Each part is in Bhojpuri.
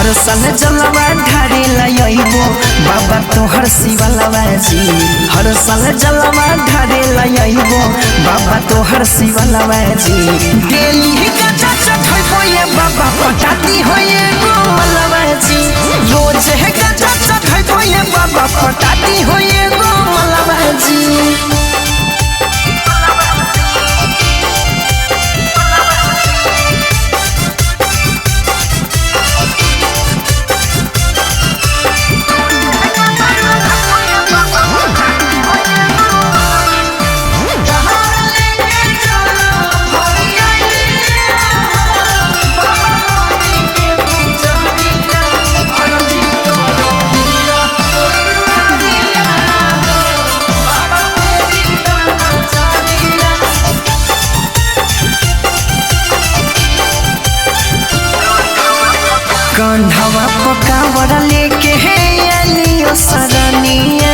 हर साल जलवा ढारे लाइबो बाबा तोहर शिवलवा जी। हर साल जलवा ढारे लाइबो बाबा तोहर शिवलवा जी। डेली गजा चढ़ैबो ये बाबा पटाती होए गो मलवा जी। रोज है गजा चढ़ैबो ये बाबा पटाती होए गो मलवा जी। कंधवा पकावर लेके आलियो सरनिया।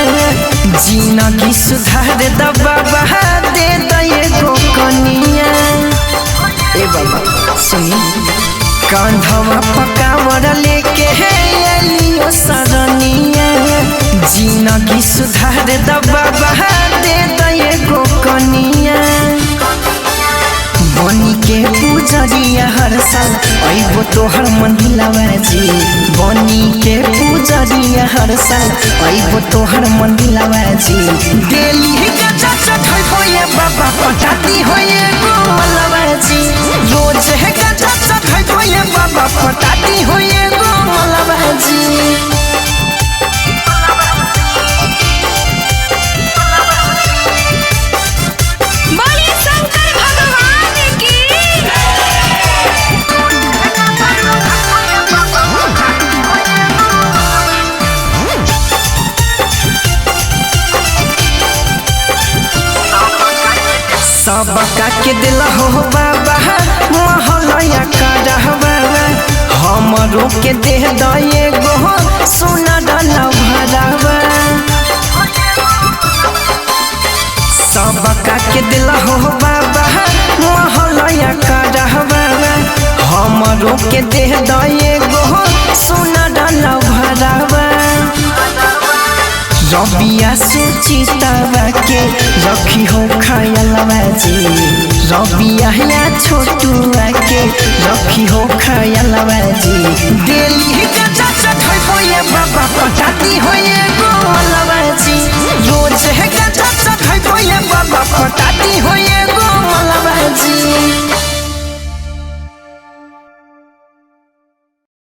जिंदगी सुधार द बाबा दे दे गो कनिया। ए बाबा सुनी कंधवा पकावर लेके आलियो सरनिया। जिंदगी सुधार द बाबा दे दे गो कनिया। बनी के पूजरिया हर साल आइबो तोहर मंदिलवा जी। बनी के पूजरिया हर साल आइबो तोहर मंदिलवा जी। डेली गजा चढ़ैबो ये बाबा पटाती होए गो मलवा जी। रोज है गजा चढ़ैबो ये बाबा पटाती होए गो मलवा जी। सबका के दिल हो बाबा महलया करहबा। हमरो के देह दए गो सोना डाला भरावा। सबका के दिल हो बाबा महलया करहबा। हमरो के देह दए गो सोना डाला भरावा। रबिया सुचितावा के रखी हो खयालवा जी। रबिया या छोटुआ के रखी हो खयालवा जी।